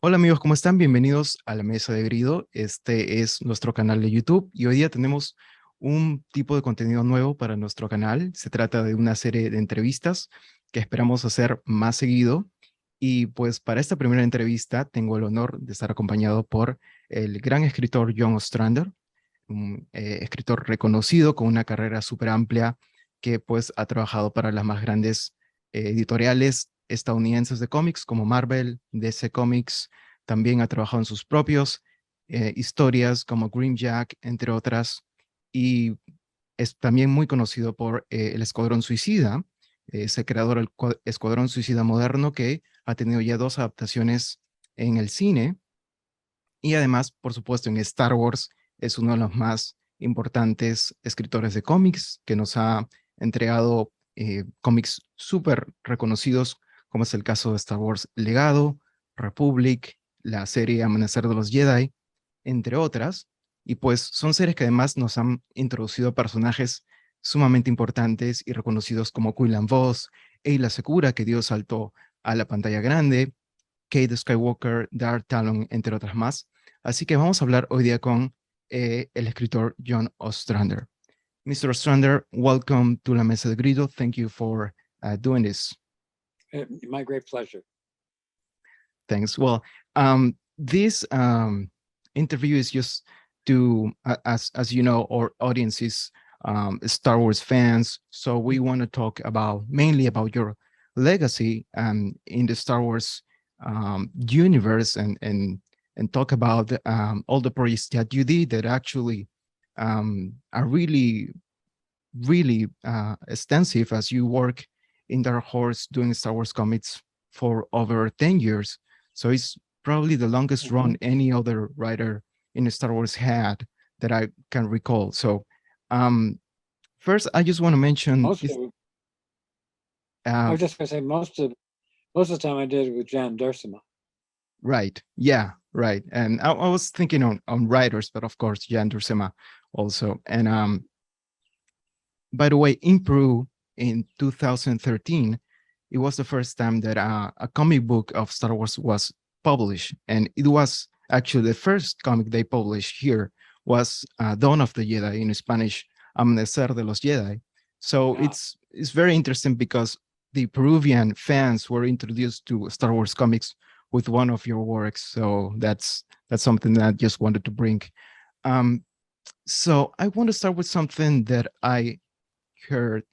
Hola amigos, ¿cómo están? Bienvenidos a la mesa de Greedo. Este es nuestro canal de YouTube y hoy día tenemos un tipo de contenido nuevo para nuestro canal. Se trata de una serie de entrevistas que esperamos hacer más seguido. Y pues para esta primera entrevista tengo el honor de estar acompañado por el gran escritor John Ostrander, un escritor reconocido con una carrera súper amplia que pues ha trabajado para las más grandes editoriales estadounidenses de cómics como Marvel, DC Comics. También ha trabajado en sus propios historias como Green Jack, entre otras, y es también muy conocido por el Escuadrón Suicida. Es el creador del Escuadrón Suicida moderno que ha tenido ya dos adaptaciones en el cine y además, por supuesto, en Star Wars es uno de los más importantes escritores de cómics que nos ha entregado cómics súper reconocidos, como es el caso de Star Wars Legado, Republic, la serie Amanecer de los Jedi, entre otras. Y pues son series que además nos han introducido a personajes sumamente importantes y reconocidos como Quinlan Vos, Aayla Secura, que dio salto a la pantalla grande, Kate Skywalker, Darth Talon, entre otras más. Así que vamos a hablar hoy día con el escritor John Ostrander. Mr. Ostrander, welcome to La Mesa de Greedo. Thank you for doing this. My great pleasure. Thanks. Well, this interview is just to, as you know, our audience is Star Wars fans. So we want to talk about mainly about your legacy in the Star Wars universe and talk about all the projects that you did that actually are really extensive as you work in Dark Horse doing Star Wars comics for over 10 years. So it's probably the longest run any other writer in Star Wars had that I can recall. So first, I just want to mention, I was just going to say most of the time I did it with Jan Dursema. right. Yeah, right. And I was thinking on writers, but of course, Jan Dursema also. And by the way, in Peru in 2013, it was the first time that a comic book of Star Wars was published. And it was actually the first comic they published here was Dawn of the Jedi, in Spanish, Amanecer de los Jedi. So Yeah. it's very interesting because the Peruvian fans were introduced to Star Wars comics with one of your works. So that's something that I just wanted to bring. So I want to start with something that I heard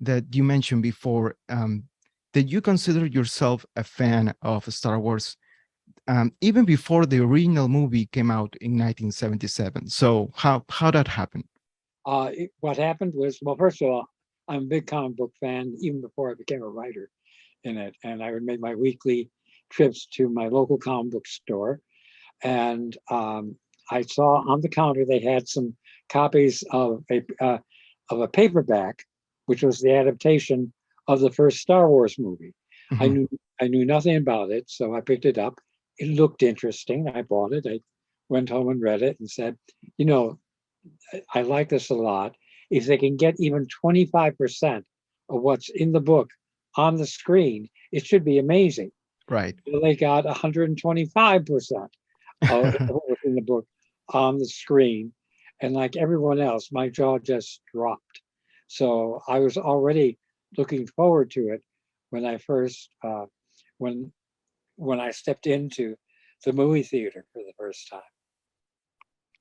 that you mentioned before, that you consider yourself a fan of Star Wars even before the original movie came out in 1977. So how that happened? What happened was, well, first of all, I'm a big comic book fan even before I became a writer in it, and I would make my weekly trips to my local comic book store, and I saw on the counter they had some copies of a paperback, which was the adaptation of the first Star Wars movie. Mhm. I knew nothing about it, so I picked it up. It looked interesting. I bought it. I went home and read it and said, you know, I like this a lot. If they can get even 25% of what's in the book on the screen, it should be amazing. Right. Well, they got 125% of what was in the book on the screen. And like everyone else, my jaw just dropped. So I was already looking forward to it when I first when when I stepped into the movie theater for the first time.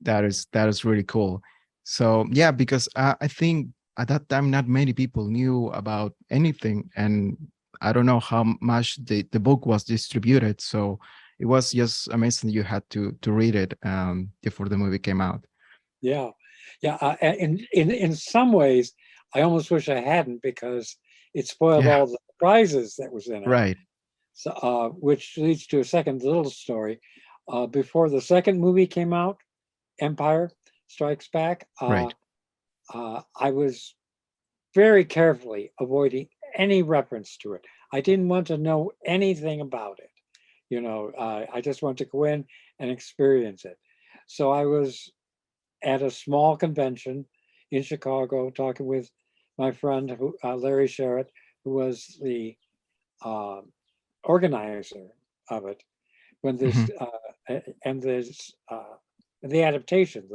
That is really cool. So yeah, because I think at that time not many people knew about anything, and I don't know how much the book was distributed. So it was just amazing you had to read it before the movie came out. Yeah, yeah. In some ways, I almost wish I hadn't because it spoiled Yeah, all the surprises that was in it. right, So, which leads to a second little story. Before the second movie came out, Empire Strikes Back, right. I was very carefully avoiding any reference to it. I didn't want to know anything about it. I just wanted to go in and experience it. So I was at a small convention in Chicago talking with my friend Larry Sherritt, who was the uh, organizer of it. when Mhm. this and this the adaptation,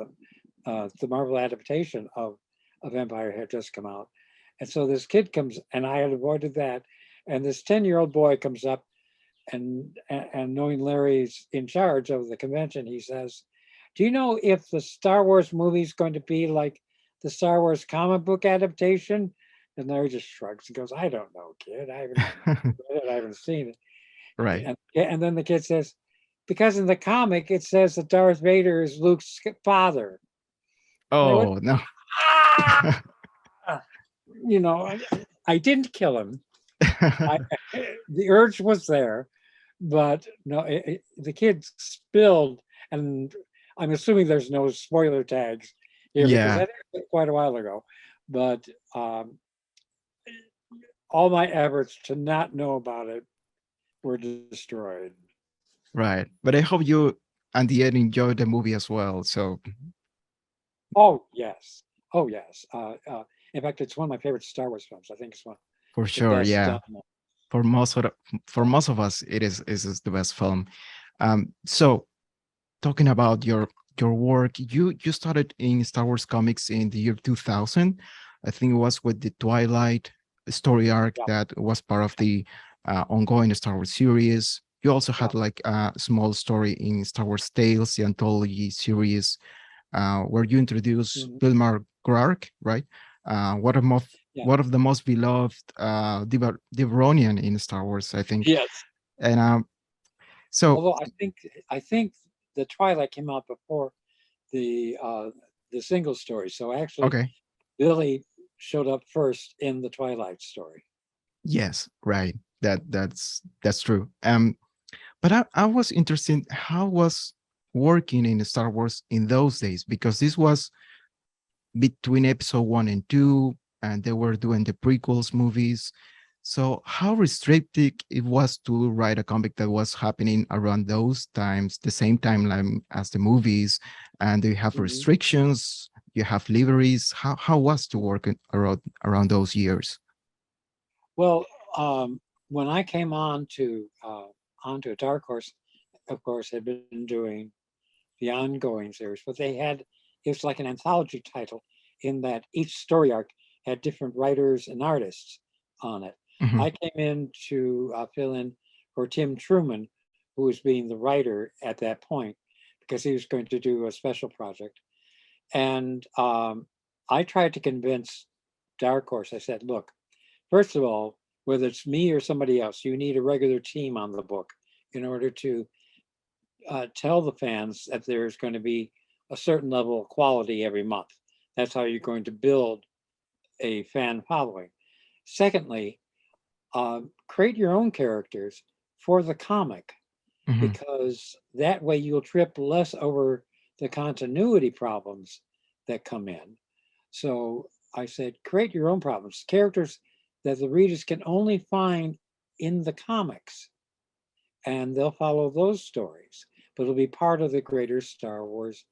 the Marvel adaptation of Empire had just come out, and so this kid comes, and I had avoided that, and this 10-year-old boy comes up, and knowing Larry's in charge of the convention, he says, "Do you know if the Star Wars movie is going to be like the Star Wars comic book adaptation?" And Larry just shrugs and goes, "I don't know, kid. I haven't read it. I haven't seen it." Right. And then the kid says, "Because in the comic it says that Darth Vader is Luke's father." And I went, Oh, no. "Ah!" You know, I didn't kill him. I the urge was there, but no, the kid spilled, and I'm assuming there's no spoiler tags here because Yeah, that happened quite a while ago. But all my efforts to not know about it were destroyed. right. But I hope you, at the end, enjoy the movie as well. So, Oh yes, oh yes. In fact, it's one of my favorite Star Wars films. I think it's one of for the sure, best yeah. done. For most of us, it is the best film. So talking about your work, you started in Star Wars comics in the year 2000. I think it was with the Twilight story arc Yeah, that was part of the ongoing Star Wars series. You also yeah. had like a small story in Star Wars Tales, the anthology series, where you introduce Mhm. Vilmar Grark, right? Uh, one of most Yeah. one of the most beloved Devaronian in Star Wars, I think. Yes. And so Although I think the Twilight came out before the uh, the single story. So actually, okay, Billy showed up first in the Twilight story. yes, right. That's true. But I was interested how was working in Star Wars in those days because this was between episode one and two, and they were doing the prequels movies. So how restrictive it was to write a comic that was happening around those times, the same timeline as the movies, and do you have Mhm. restrictions? You have liveries. How was to work around those years? Well, when I came on to onto Dark Horse, of course, had been doing the ongoing series, but they had it was like an anthology title in that each story arc had different writers and artists on it. Mhm. I came in to fill in for Tim Truman, who was being the writer at that point because he was going to do a special project. And I tried to convince Dark Horse. I said, "Look, first of all, whether it's me or somebody else, you need a regular team on the book in order to tell the fans that there's going to be a certain level of quality every month. That's how you're going to build a fan following. Secondly, create your own characters for the comic Mhm. because that way you'll trip less over the continuity problems that come in. So I said, create your own problems, characters that the readers can only find in the comics, and they'll follow those stories, but it'll be part of the greater Star Wars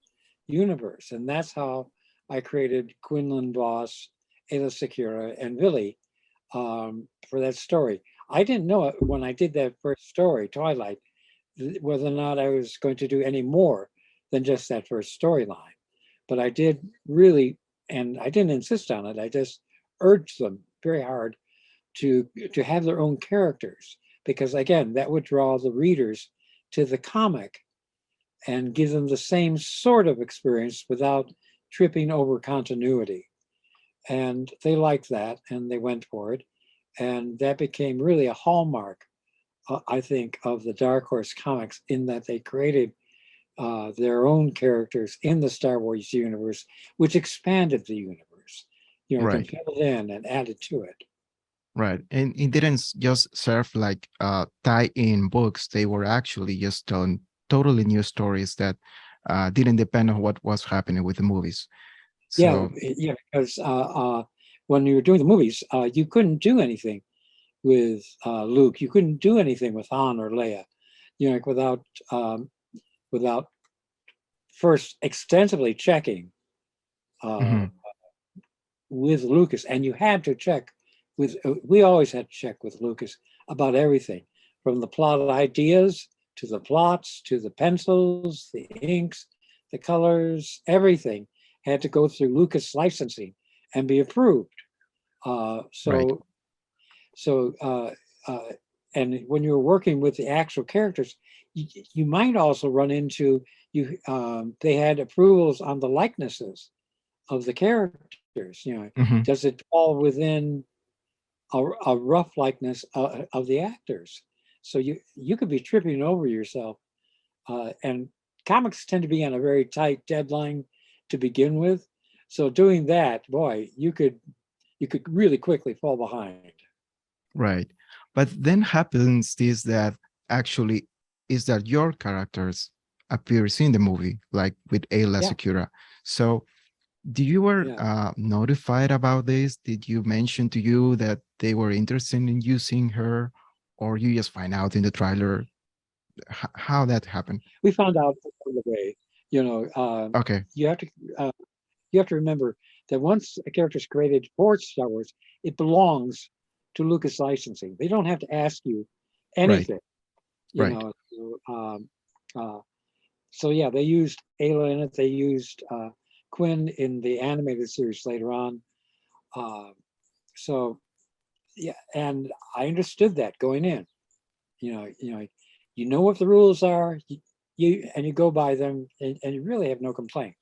universe. And that's how I created Quinlan Vos, Aayla Secura, and Billy for that story. I didn't know it when I did that first story, Twilight, whether or not I was going to do any more than just that first storyline. But I did really, and I didn't insist on it. I just urged them very hard to have their own characters because again, that would draw the readers to the comic and give them the same sort of experience without tripping over continuity. And they liked that, and they went for it, and that became really a hallmark, I think, of the Dark Horse comics in that they created their own characters in the Star Wars universe, which expanded the universe. You know, it can Right. fill it in and added to it. Right. And it didn't just serve like tie-in books. They were actually just telling totally new stories that didn't depend on what was happening with the movies. Yeah, So, yeah, because when you were doing the movies, you couldn't do anything with Luke. You couldn't do anything with Han or Leia, you know, like without first extensively checking uh, mhm, with Lucas, and you had to check with. We always had to check with Lucas about everything, from the plot ideas to the plots, to the pencils, the inks, the colors, everything had to go through Lucas licensing and be approved. Uh, Right. so, so, and when you're working with the actual characters, you might also run into you. They had approvals on the likenesses of the characters. Hmm. Does it fall within a rough likeness of the actors? So you could be tripping over yourself. And comics tend to be on a very tight deadline to begin with. So doing that, boy, you could really quickly fall behind. Right. But then happens this that actually is that your characters appears in the movie, like with Aayla Yeah, Secura. So you were yeah. notified about this? Did you mention to you that they were interested in using her, or you just find out in the trailer how that happened? We found out along the way. You know, Okay. you have to uh, you have to remember that once a character is created for Star Wars, it belongs to Lucas licensing. They don't have to ask you Right. anything. You Right. know, uh, so yeah, they used Ayla in it. They used Quinn in the animated series later on. Uh, so yeah, and I understood that going in. You know what the rules are. You go by them, and you really have no complaint.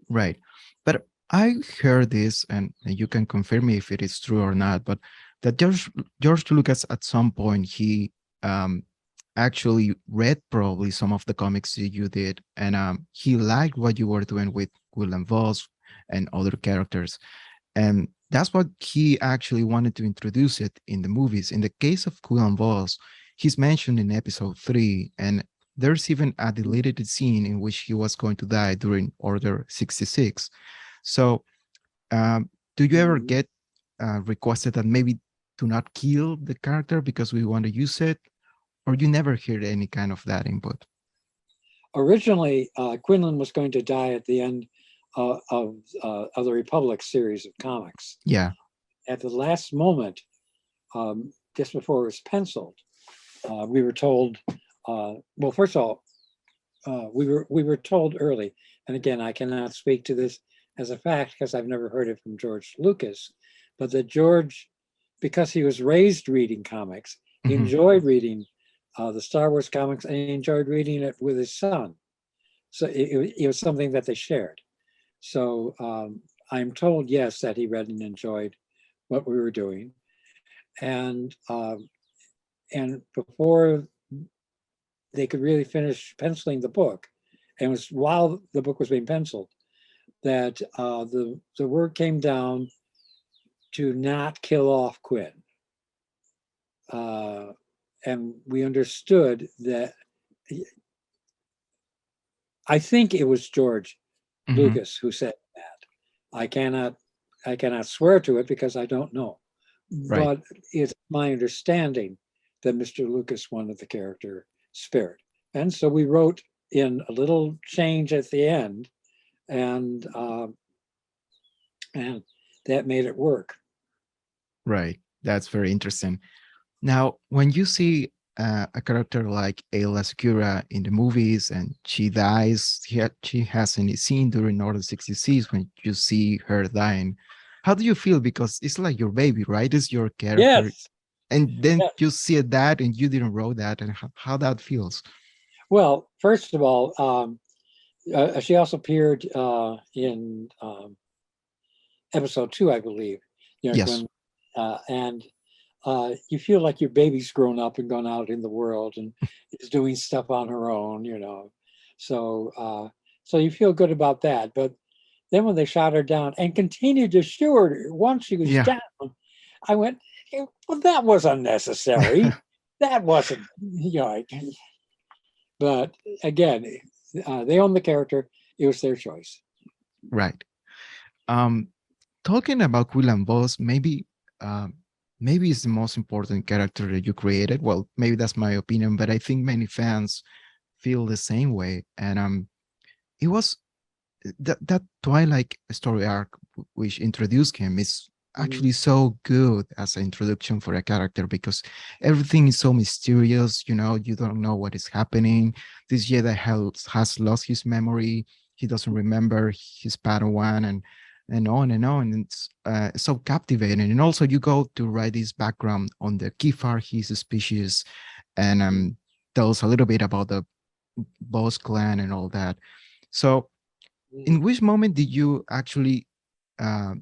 Right. But I heard this, and you can confirm me if it is true or not, but that George Lucas at some point he um, actually read probably some of the comics that you did, and he liked what you were doing with Quinlan Vos and other characters. And that's what he actually wanted to introduce it in the movies. In the case of Quinlan Vos, he's mentioned in episode 3, and there's even a deleted scene in which he was going to die during Order 66. So, do you ever Mhm. get requested that maybe to not kill the character because we want to use it, or you never hear any kind of that input? Originally, Quinlan was going to die at the end of the Republic series of comics. Yeah. At the last moment, just before it was penciled, we were told. Well, first of all, we were told early, and again, I cannot speak to this as a fact because I've never heard it from George Lucas, but that George, because he was raised reading comics, he Hmm. enjoyed reading the Star Wars comics, and he enjoyed reading it with his son. So it was something that they shared. So I'm told, yes, that he read and enjoyed what we were doing, and before they could really finish penciling the book, and it was while the book was being penciled that the word came down to not kill off Quinn, uh, and we understood that. I think it was George Hmm. Lucas who said that. I cannot I cannot swear to it because I don't know, Right. but it's my understanding that Mr. Lucas wanted the character Spirit, and so we wrote in a little change at the end, and and that made it work. Right. That's very interesting. Now, when you see a character like Aayla Secura in the movies and she dies, she has any scene during Order 66 when you see her dying, how do you feel? Because it's like your baby, right? It's your character. Yes. And then Yeah. you see that and you didn't wrote that and how that feels. Well, first of all, she also appeared in episode 2, I believe. Yes. When and you feel like your baby's grown up and gone out in the world and is doing stuff on her own. So so you feel good about that. But then when they shot her down and continued to shoot her once she was Yeah. down, I went, well, that was unnecessary. That wasn't, but again, they own the character. It was their choice. Right. Um, Talking about Quinlan Vos, um, maybe it's the most important character that you created. Well, maybe that's my opinion, but I think many fans feel the same way. And it was that Twilight story arc which introduced him is Mhm. actually so good as an introduction for a character because everything is so mysterious. You don't know what is happening. This Jedi has lost his memory. He doesn't remember his Padawan, and on and on. And it's so captivating. And also, you go to write this background on the Kifar, his species, and tell us a little bit about the Boss clan and all that. So, in Mhm. which moment did you actually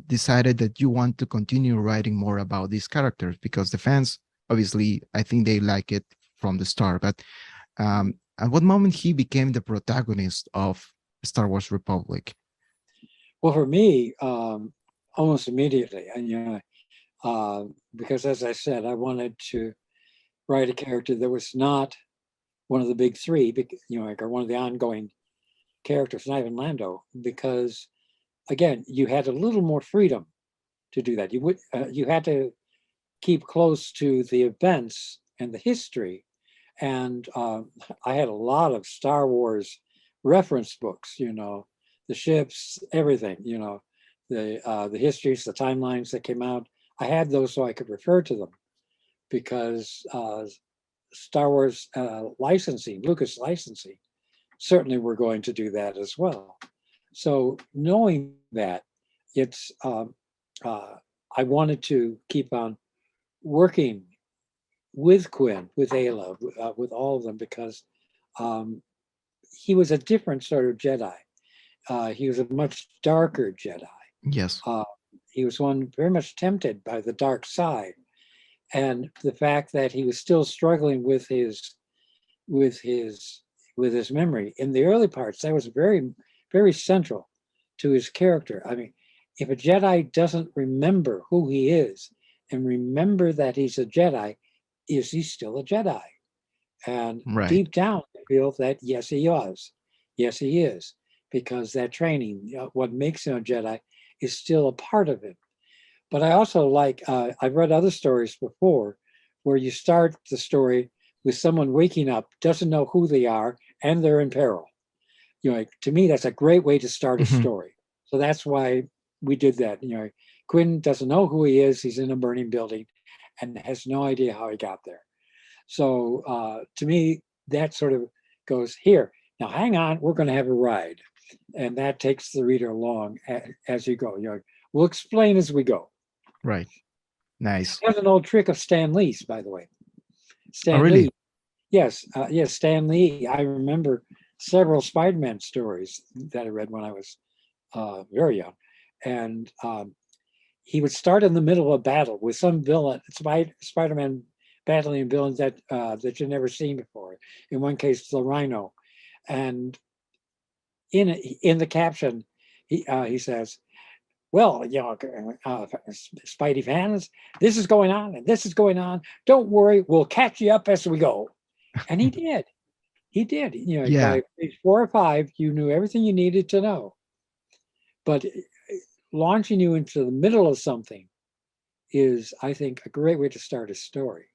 decided that you want to continue writing more about these characters? Because the fans, obviously, I think they like it from the start. But at what moment he became the protagonist of Star Wars Republic? Well, for me, almost immediately, and because as I said, I wanted to write a character that was not one of the big three, like, or one of the ongoing characters, not even Lando, because again, you had a little more freedom to do that. You had to keep close to the events and the history, and I had a lot of Star Wars reference books. The ships, everything. The histories, the timelines that came out. I had those so I could refer to them because Star Wars licensing, Lucas licensing, certainly we're going to do that as well. So knowing that, it's I wanted to keep on working with Quinn, with Ayla, with all of them because um, he was a different sort of Jedi. He was a much darker Jedi. Yes, Uh, he was one very much tempted by the dark side, and the fact that he was still struggling with his with his memory in the early parts. That was very central to his character. I mean, if a Jedi doesn't remember who he is and remember that he's a Jedi, is he still a Jedi? And right, deep down, I feel that yes, he was. Yes, he is. Because that training, what makes him a Jedi, is still a part of him. But I also like, I've read other stories before where you start the story with someone waking up, doesn't know who they are, and they're in peril. Like, to me, that's a great way to start a hmm, story. So that's why we did that. Quinn doesn't know who he is. He's in a burning building and has no idea how he got there. So to me, that sort of goes here. Now, hang on, we're going to have a ride. And that takes the reader along as you go. We'll explain as we go. right, nice. That's an old trick of Stan Lee's, by the way. Oh, Stan really? Lee, yes, Stan Lee. I remember several Spider-Man stories that I read when I was very young, and he would start in the middle of a battle with some villain, Spider-Man battling villains that you've never seen before. In one case, the Rhino, and in the caption, he says, well, Spidey fans, this is going on and this is going on. Don't worry, we'll catch you up as we go. And he did. He did. Yeah, By page 4 or 5, you knew everything you needed to know. But launching you into the middle of something is, I think, a great way to start a story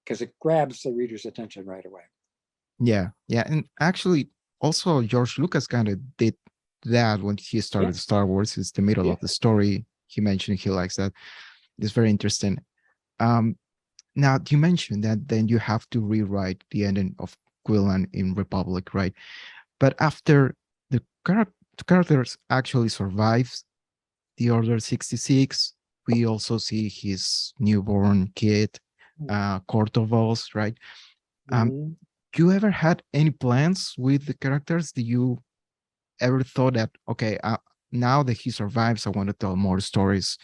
because it grabs the reader's attention right away. yeah, yeah. And actually, also George Lucas kind of did that when he Yeah, started Star Wars. It's the middle yeah. of the story. He mentioned he likes that. It's very interesting. Um, Now, you mentioned that then you have to rewrite the ending of Quillan in Republic, right? But after the characters actually survives the Order 66, we also see his newborn kid, Cortovos, right? Um, Mhm. you ever had any plans with the characters? Do you ever thought that, okay, now that he survives, I want to tell more stories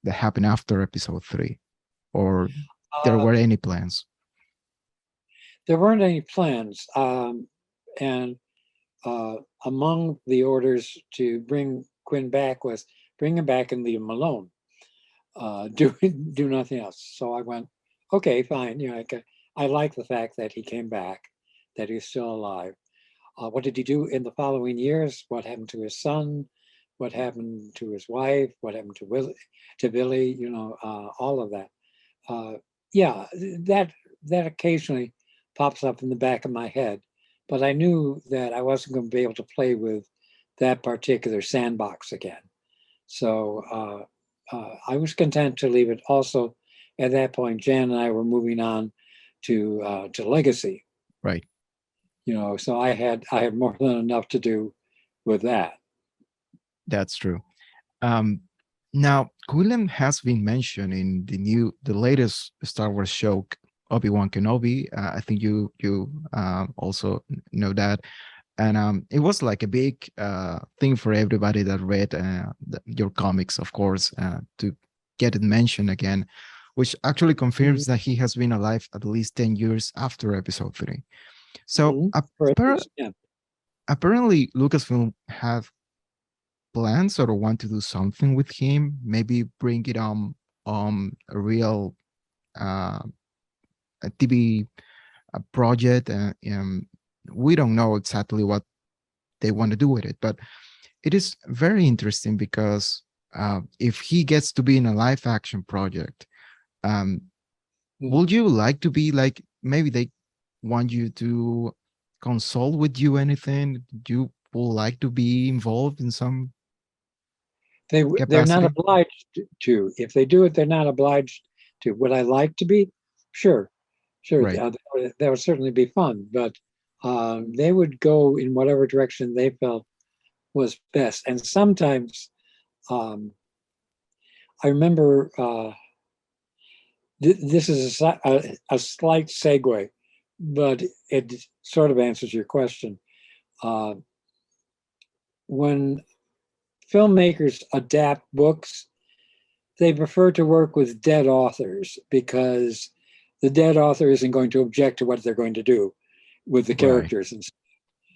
that happen after episode 3? Or there Uh, were any plans? there weren't any plans. And uh, among the orders to bring Quinn back was bring him back and leave him alone. Do nothing else. So I went, okay, fine. I like the fact that he came back, that he's still alive. What did he do in the following years? What happened to his son? What happened to his wife? What happened to Billy? All of that. Uh, yeah, that occasionally pops up in the back of my head, but I knew that I wasn't going to be able to play with that particular sandbox again. So I was content to leave it. Also, at that point, Jan and I were moving on to Legacy. Right. So I had more than enough to do with that. That's true. Um, Now, Quinlan has been mentioned in the latest Star Wars show, Obi-Wan Kenobi. I think you also know that, and it was like a big thing for everybody that read your comics, of course, to get it mentioned again, which actually confirms that he has been alive at least 10 years after Episode 3. So Mm-hmm. For instance, yeah. apparently, Lucasfilm have plans or want to do something with him, maybe bring it a real uh, a TV project. We don't know exactly what they want to do with it, but it is very interesting because if he gets to be in a live action project, um, Mm. would you like to be like, maybe they want you to consult with you anything? Do you would like to be involved in some They're not capacity? obliged to. If they do it, they're not obliged to. Would I like to be? Sure, sure. Right. That would certainly be fun, but they would go in whatever direction they felt was best. And sometimes um, I remember this is a slight segue, but it sort of answers your question. Uh, when filmmakers adapt books, they prefer to work with dead authors because the dead author isn't going to object to what they're going to do with the Right. characters. And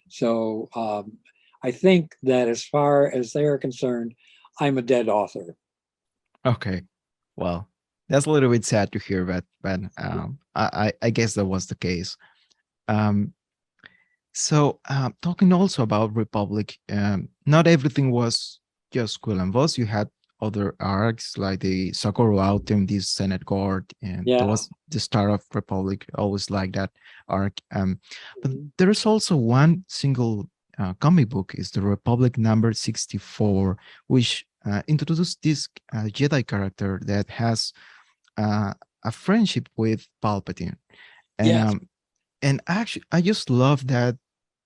so I think that as far as they are concerned, I'm a dead author. Okay. Well, that's a little bit sad to hear, but I guess that was the case. Um, talking also about Republic, not everything was just Quillen Vos. You had other arcs like the Socorro Autumn, this Senate Guard, and there Yeah. was the Star of Republic. Always like that arc. But Mhm. there's also one single comic book, is the Republic number 64, which introduced this Jedi character that has uh, a friendship with Palpatine, and Yes. um, and actually, I just love that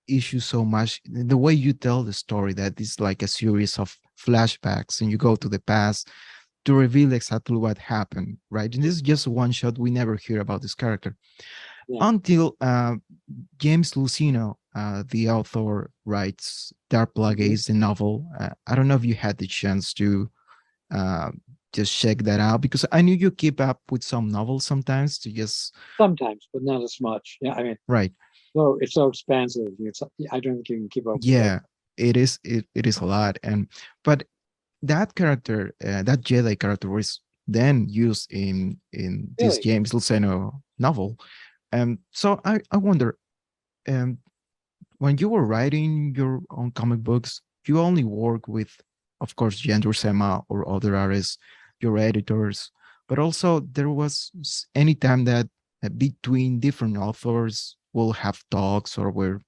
issue so much. The way you tell the story, that is like a series of flashbacks, and you go to the past to reveal exactly what happened, right? And this is just one shot. We never hear about this character Yeah. until James Lucino, the author, writes Dark Mhm. Plagueis, the novel. I don't know if you had the chance to uh, just check that out, because I knew you keep up with some novels sometimes to just Sometimes, but not as much. Yeah. I mean, right. so it's so expansive. I don't think you can keep up with Yeah, it is. It is a lot, and but that character, that Jedi character, was then used in this really. James Luceno novel. So I wonder, um, when you were writing your own comic books, you only work with, of course, Jen Sema or other artists, your editors, but also there was any time that between different authors will have talks or were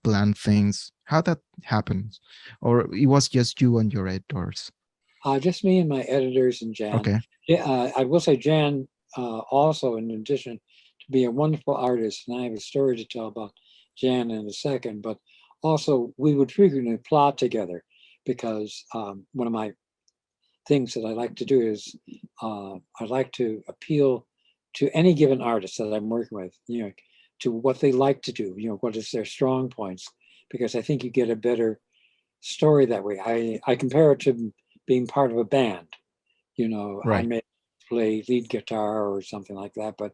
planned things. How that happens, or it was just you and your editors? Just me and my editors and Jan. Okay, Yeah, I will say Jan also, in addition to be a wonderful artist, and I have a story to tell about Jan in a second, but also we would frequently plot together because one of my things that I like to do is I like to appeal to any given artist that I'm working with, to what they like to do, what is their strong points, because I think you get a better story that way. I compare it to being part of a band. I right. may play lead guitar or something like that, but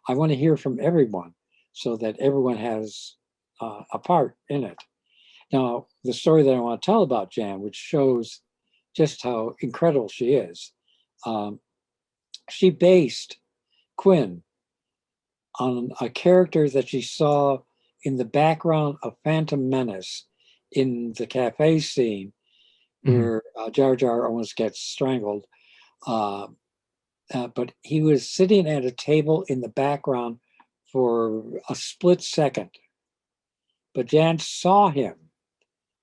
I want to hear from everyone so that everyone has a part in it. Now, the story that I want to tell about Jan, which shows just how incredible she is, um, she based Quinn on a character that she saw in the background of Phantom Menace in the cafe scene Mhm. where Jar Jar almost gets strangled. Uh, but he was sitting at a table in the background for a split second. But Jan saw him,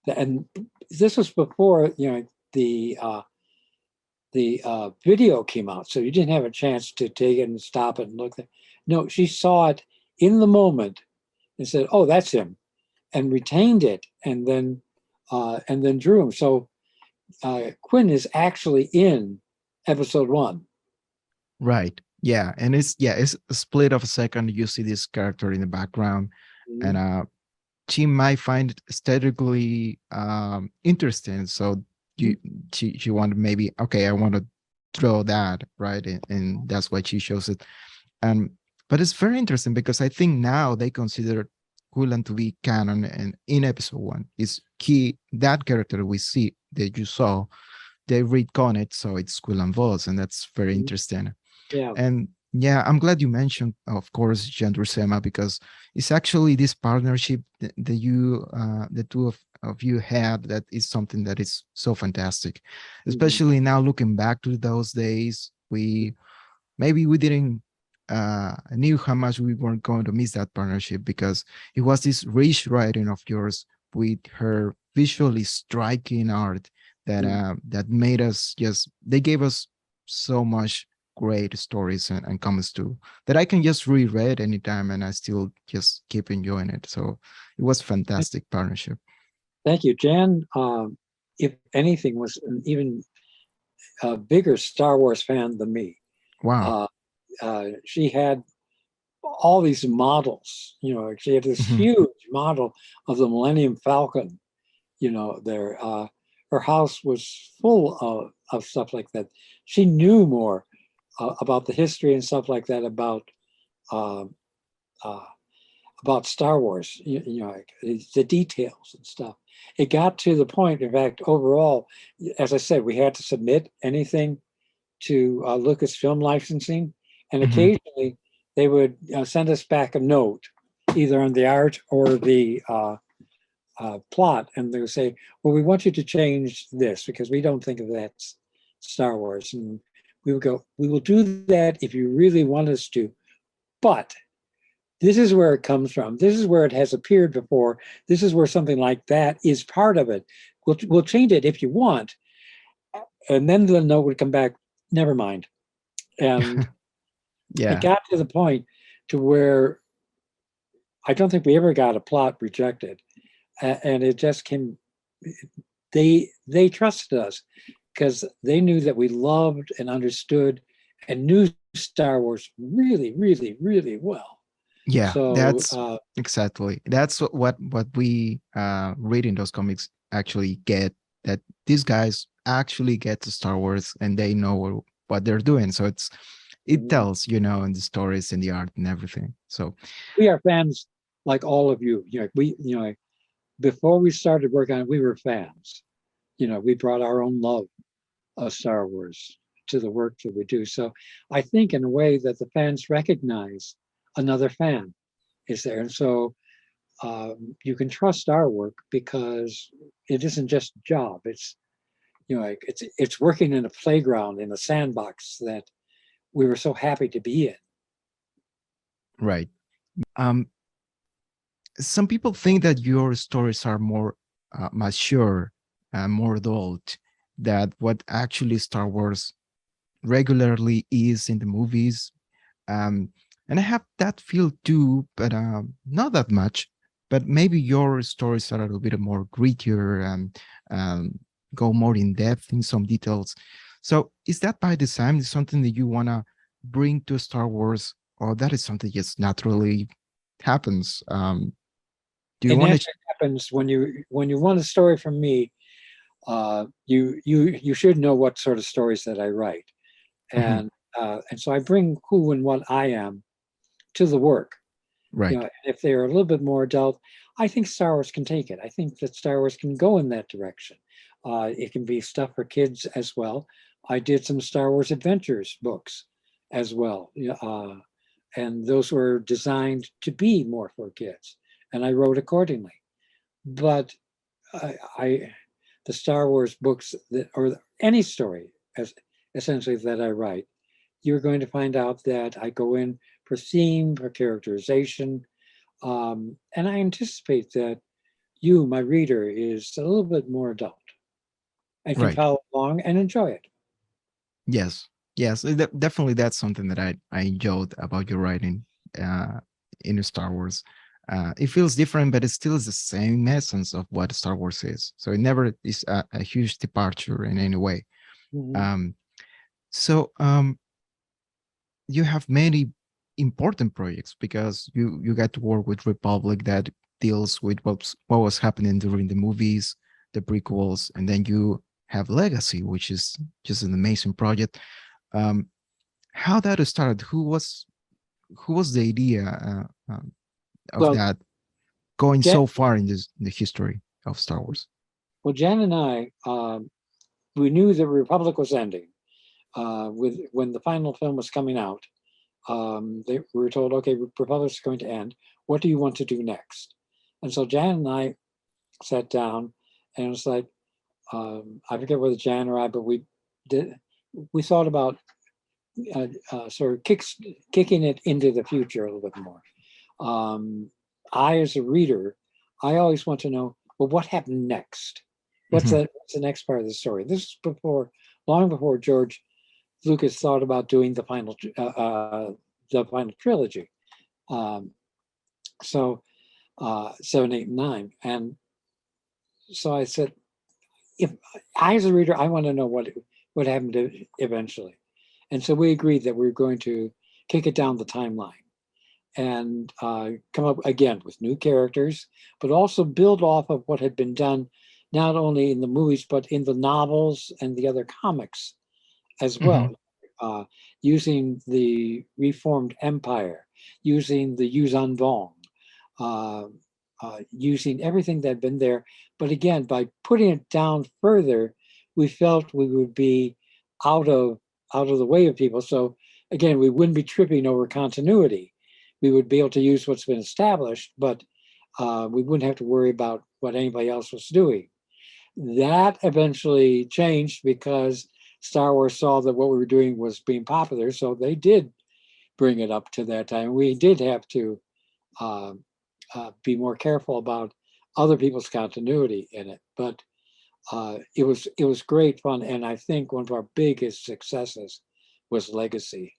and this was before the video came out, so you didn't have a chance to take it and stop it and look there. No, she saw it in the moment and said, "Oh, that's him," and retained it, and then drew him. So Quinn is actually in episode one. Right. Yeah. And it's a split of a second. You see this character in the background, and Mhm. she might find it aesthetically interesting. So you she wanted, maybe, okay, I want to draw that, right? And that's why she shows it. And but it's very interesting because I think now they consider Quinlan to be canon, and in episode one is key, that character we see that you saw, they retcon it, so it's Quinlan Vos, and that's very Mhm. interesting. Yeah. And yeah, I'm glad you mentioned, of course, Gender Sema, because it's actually this partnership that you, the two of you had, that is something that is so fantastic. Mhm. Especially now looking back to those days, we maybe we didn't knew how much we weren't going to miss that partnership, because it was this rich writing of yours with her visually striking art that Mhm. that made us just, they gave us so much great stories and comments too, that I can just reread anytime and I still just keep enjoying it. So it was fantastic partnership. Thank you, Jan. If anything, was an even bigger Star Wars fan than me. Wow. Uh, she had all these models. You know, she had this Mhm. huge model of the Millennium Falcon. You know, there. Her house was full of stuff like that. She knew more about the history and stuff like that uh, uh, about Star Wars. You know, like the details and stuff. It got to the point. In fact, overall, as I said, we had to submit anything to Lucasfilm licensing, and Mhm. occasionally they would send us back a note, either on the art or the plot, and they would say, "Well, we want you to change this because we don't think of that Star Wars." And we would go, "We will do that if you really want us to, but this is where it comes from. This is where it has appeared before. This is where something like that is part of it. We'll change it if you want." And then the note would come back, "Never mind." And it Yeah. got to the point to where I don't think we ever got a plot rejected, and it just came. They trusted us because they knew that we loved and understood and knew Star Wars really, really, really well. Yeah, So that's exactly, that's what we read in those comics actually get, that these guys actually get to Star Wars and they know what they're doing. So it mhm. tells, you know, in the stories and the art and everything. So We are fans like all of you. You know, before we started working on it, we were fans. You know, we brought our own love of Star Wars to the work that we do. So I think in a way that the fans recognize another fan is there. And so you can trust our work because it isn't just a job. It's, you know, like it's working in a playground, in a sandbox that we were so happy to be in. right. um some people think that your stories are more mature, more adult, that what actually Star Wars regularly is in the movies. And I have that feel too, but not that much. But maybe your stories are a little bit more grittier and um, go more in depth in some details. So is that by design? Is something that you want to bring to Star Wars, or that is something just naturally happens? Do you And want that to? happens when you want a story from me. You should know what sort of stories that I write, Mhm. and so I bring who and what I am to the work. You Right, know, if they're a little bit more adult, I think Star Wars can take it. I think that Star Wars can go in that direction. It can be stuff for kids as well. I did some Star Wars Adventures books as well, and those were designed to be more for kids, and I wrote accordingly. But I the Star Wars books that, or any story, as essentially that I write, you're going to find out that I go in for theme, for characterization, and I anticipate that you, my reader, is a little bit more adult and can right. follow along and enjoy it. Yes, yes, definitely. That's something that I enjoyed about your writing uh, in Star Wars. It feels different, but it still is the same essence of what Star Wars is. So it never is a huge departure in any way. Mhm. Um, so you have many important projects because you got to work with Republic that deals with what was happening during the movies, the prequels, and then you have Legacy, which is just an amazing project. Um, how that started? Who was the idea of Well, that going Jan, so far in this in the history of Star Wars? well, Jan and I, we knew the Republic was ending with when the final film was coming out. We were told, okay, Republic's going to end. What do you want to do next? And so Jan and I sat down, and it was like, I forget whether Jan or I, but did. We thought about sort of kicking it into the future a little bit more. Um, I, as a reader, I always want to know, well, what happened next? Hmm. What's the next part of the story? This is long before George Lucas thought about doing the final trilogy. Um, so 7, 8, and 9, and so I said, if I, as a reader, I want to know what happened eventually, and so we agreed that we were going to kick it down the timeline and come up again with new characters, but also build off of what had been done not only in the movies but in the novels and the other comics as well, Hmm. uh, using the reformed empire, using the Yuzhan Vong, uh, using everything that had been there. But again, by putting it down further, we felt we would be out of out of the way of people. So again, we wouldn't be tripping over continuity. We would be able to use what's been established, but we wouldn't have to worry about what anybody else was doing. That eventually changed because Star Wars saw that what we were doing was being popular, so they did bring it up to that time. We did have to uh, be more careful about other people's continuity in it, but it was great fun, and I think one of our biggest successes was Legacy.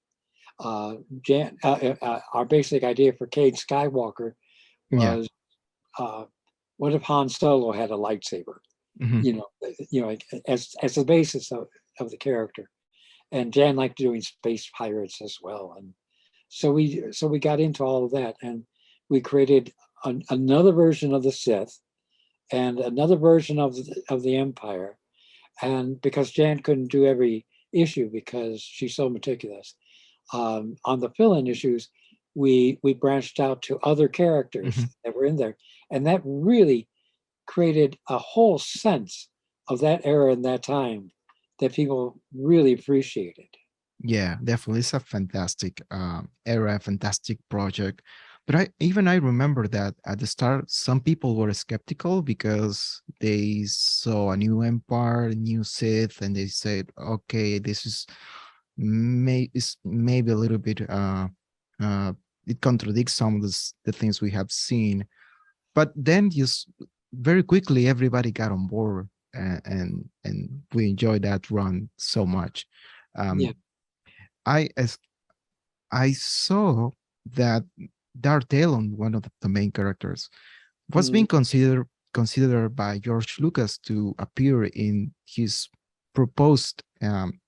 Our basic idea for Cade Skywalker Yeah. was, uh, what if Han Solo had a lightsaber? Hmm. Like, as the basis of the character. And Jan liked doing space pirates as well, and so we got into all of that, and we created another version of the Sith and another version of the Empire. And because Jan couldn't do every issue because she's so meticulous, on the fill-in issues, we branched out to other characters Hmm. that were in there, and that really created a whole sense of that era and that time that people really appreciated. Yeah, definitely. It's a fantastic era, fantastic project. But I remember that at the start, some people were skeptical because they saw a new empire, a new Sith, and they said, "Okay, this is maybe a little bit uh, it contradicts some of the things we have seen." But then just very quickly, everybody got on board, and we enjoyed that run so much. Yeah. Um, as I saw that Darth Talon, one of the main characters, was Mm-hmm. being considered by George Lucas to appear in his proposed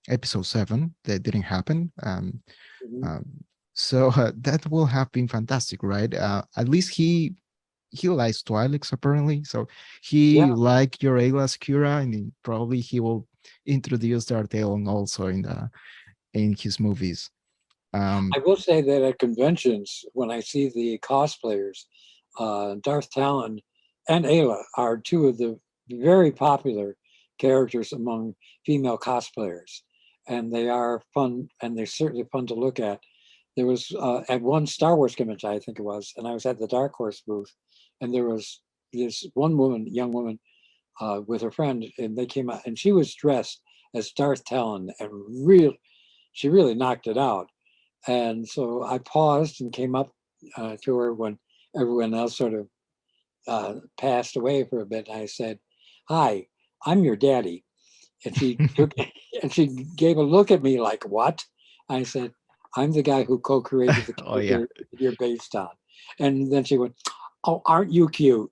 episode 7 that didn't happen. Um, so that will have been fantastic, right? At least he likes Twi'leks apparently, so Yeah. he like your Aayla Secura, and probably he will introduce Darth Talon also in his movies. Um, I will say that at conventions, when I see the cosplayers, Darth Talon and Ayla are two of the very popular characters among female cosplayers, and they are fun, and they're certainly fun to look at. There was at one Star Wars convention, I think it was, and I was at the Dark Horse booth, and there was this one woman, young woman, with her friend, and they came out, and she was dressed as Darth Talon, and she really knocked it out. And so I paused and came up to her when everyone else sort of passed away for a bit. I said, "Hi, I'm your daddy." And she took and she gave a look at me like, "What?" I said, "I'm the guy who co-created the Oh yeah. character you're based on." And then she went, "Oh, aren't you cute?"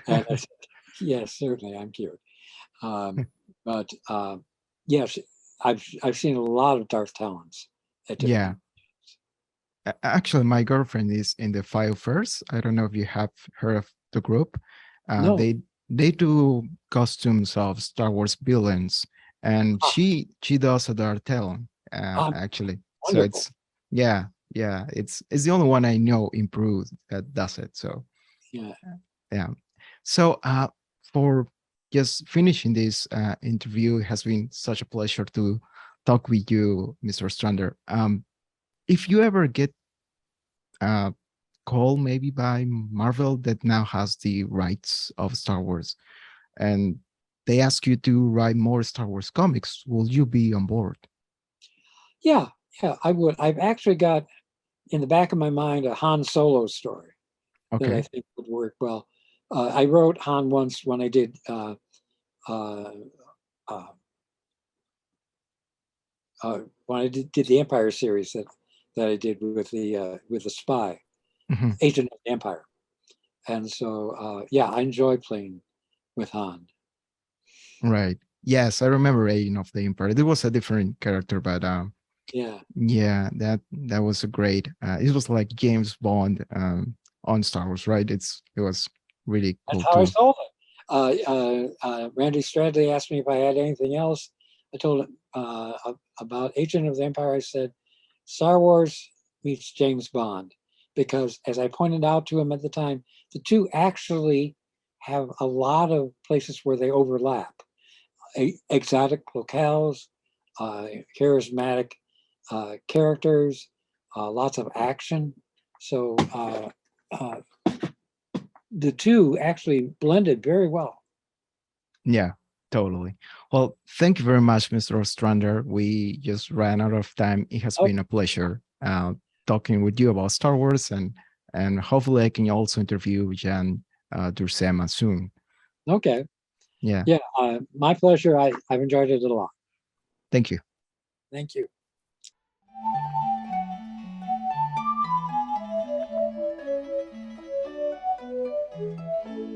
And I said, "Yes, certainly, I'm cute." Um, but yes, I've seen a lot of Darth Talons at different Yeah. conventions. Actually, my girlfriend is in the File First. I don't know if you have heard of the group. Uh, No, they they do costumes of Star Wars villains, and ah, she does a Darth Talon, ah, actually. So wonderful. it's yeah, yeah. It's the only one I know improved that does it. So Yeah, yeah. So for just finishing this interview, it has been such a pleasure to talk with you, Mr. Strander. If you ever get uh, call maybe by Marvel that now has the rights of Star Wars, and they ask you to write more Star Wars comics, will you be on board? yeah, yeah. I would. I've actually got in the back of my mind a Han Solo story that I Okay. think would work well. I wrote Han once when I did uh, uh, when I did the Empire series that I did with the spy Mhm. agent of the Empire, and so yeah, I enjoy playing with Han. Right. Yes, I remember Agent of the Empire. It was a different character, but Yeah, yeah, that was a great. It was like James Bond on Star Wars, right? It was really that's cool how I too. sold it. Randy Stradley asked me if I had anything else. I told him about Agent of the Empire. I said, Star Wars meets James Bond, because as I pointed out to him at the time, the two actually have a lot of places where they overlap. Exotic locales, charismatic characters, lots of action. So uh, the two actually blended very well. Yeah, totally. Well, thank you very much, Mr. Ostrander. We just ran out of time. It has Oh, been a pleasure talking with you about Star Wars, and hopefully I can also interview Jan Dursema soon. okay. Yeah, Yeah, my pleasure. I've enjoyed it a lot. thank you. Thank you.